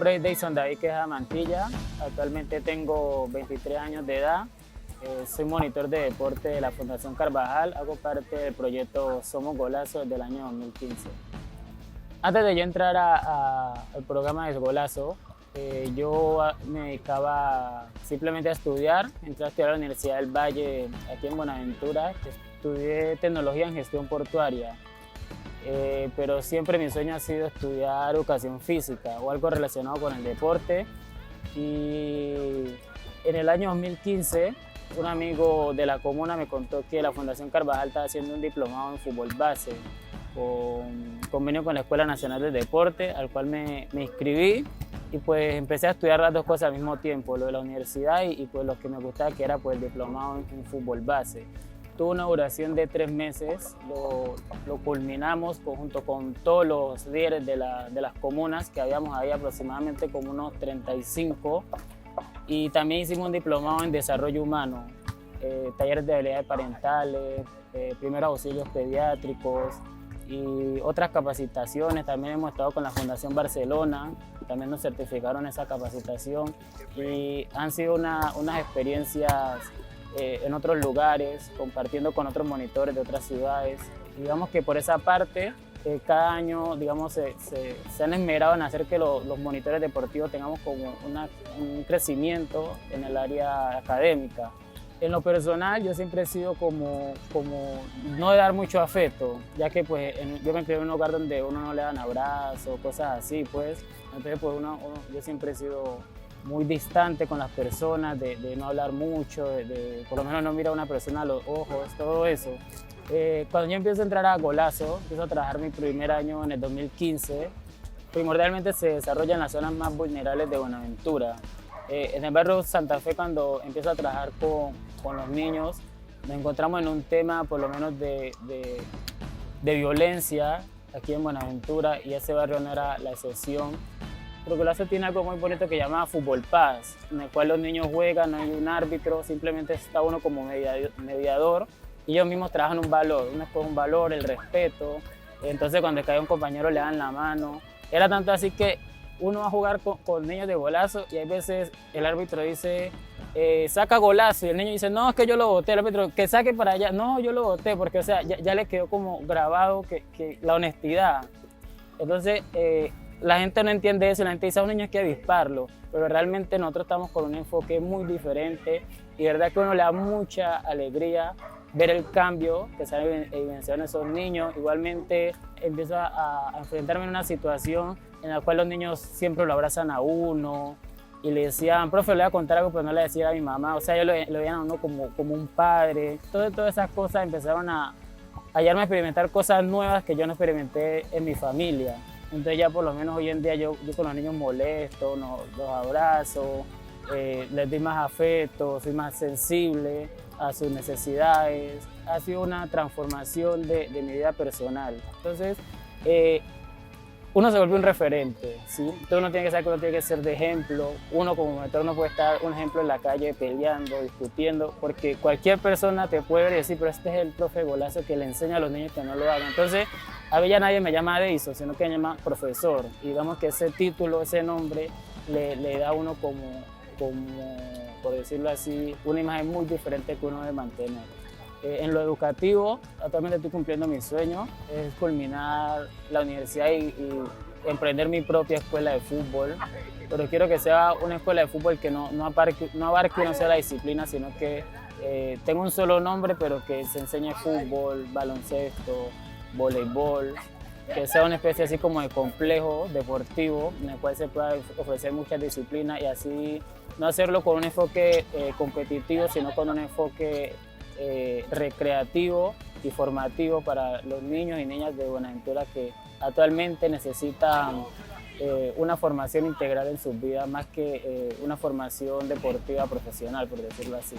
nombre es Deison David Queja Mantilla, actualmente tengo 23 años de edad, soy monitor de deporte de la Fundación Carvajal, hago parte del proyecto Somos Golazo desde el año 2015. Antes de yo entrar al programa de Golazo, yo me dedicaba simplemente a estudiar, entré a estudiar a la Universidad del Valle aquí en Buenaventura, estudié tecnología en gestión portuaria. Pero siempre mi sueño ha sido estudiar educación física o algo relacionado con el deporte. Y en el año 2015, un amigo de la comuna me contó que la Fundación Carvajal estaba haciendo un diplomado en fútbol base con convenio con la Escuela Nacional de Deporte, al cual me inscribí y pues empecé a estudiar las dos cosas al mismo tiempo, lo de la universidad y pues lo que me gustaba, que era pues el diplomado en fútbol base. Tuvo una duración de 3 meses, lo culminamos junto con todos los líderes de las comunas, que habíamos ahí aproximadamente como unos 35, y también hicimos un diplomado en desarrollo humano, talleres de habilidades parentales, primeros auxilios pediátricos y otras capacitaciones. También hemos estado con la Fundación Barcelona, también nos certificaron esa capacitación y han sido unas experiencias en otros lugares, compartiendo con otros monitores de otras ciudades. Digamos que por esa parte, cada año digamos, se han esmerado en hacer que los monitores deportivos tengamos como un crecimiento en el área académica. En lo personal, yo siempre he sido como no de dar mucho afecto, ya que pues, yo me crié en un lugar donde uno no le dan abrazos, cosas así, pues. Entonces, pues, yo siempre he sido muy distante con las personas, de no hablar mucho, por lo menos no mirar a una persona a los ojos, todo eso. Cuando yo empiezo a entrar a Golazo, empiezo a trabajar mi primer año en el 2015, primordialmente se desarrolla en las zonas más vulnerables de Buenaventura. En el barrio Santa Fe, cuando empiezo a trabajar con los niños, nos encontramos en un tema por lo menos de violencia aquí en Buenaventura, y ese barrio no era la excepción. Pero Golazo tiene algo muy bonito que llama Fútbol Paz, en el cual los niños juegan, no hay un árbitro, simplemente está uno como mediador, y ellos mismos trabajan un valor, uno escoge un valor, el respeto. Entonces cuando cae un compañero le dan la mano. Era tanto así que uno va a jugar con niños de Golazo y hay veces el árbitro dice, saca Golazo, y el niño dice, no, es que yo lo boté. El árbitro, que saque para allá, no, yo lo boté, porque o sea, ya le quedó como grabado que la honestidad. Entonces, la gente no entiende eso, la gente dice a un niño hay que avisparlo, pero realmente nosotros estamos con un enfoque muy diferente y de verdad que a uno le da mucha alegría ver el cambio que se ha evidenciado en esos niños. Igualmente empiezo a enfrentarme en una situación en la cual los niños siempre lo abrazan a uno y le decían, profe, le voy a contar algo, pero no le decía a mi mamá, o sea, ellos lo veían a uno como un padre. Todas esas cosas empezaron a hallarme a experimentar cosas nuevas que yo no experimenté en mi familia. Entonces ya por lo menos hoy en día yo con los niños molesto, los abrazo, les doy más afecto, soy más sensible a sus necesidades. Ha sido una transformación de mi vida personal. Entonces uno se vuelve un referente, ¿sí? Entonces uno tiene que saber que uno tiene que ser de ejemplo. Uno como monitor no puede estar un ejemplo en la calle peleando, discutiendo, porque cualquier persona te puede ver y decir, pero este es el profe Golazo que le enseña a los niños que no lo hagan. Entonces a mí ya nadie me llama Deison, sino que me llama profesor. Y digamos que ese título, ese nombre, le da a uno como, por decirlo así, una imagen muy diferente que uno debe mantener. En lo educativo, actualmente estoy cumpliendo mi sueño, es culminar la universidad y emprender mi propia escuela de fútbol, pero quiero que sea una escuela de fútbol que no abarque una sola disciplina, sino que tenga un solo nombre, pero que se enseñe fútbol, baloncesto, voleibol, que sea una especie así como de complejo deportivo en el cual se pueda ofrecer muchas disciplinas y así no hacerlo con un enfoque competitivo, sino con un enfoque recreativo y formativo para los niños y niñas de Buenaventura que actualmente necesitan una formación integral en sus vidas más que una formación deportiva profesional, por decirlo así.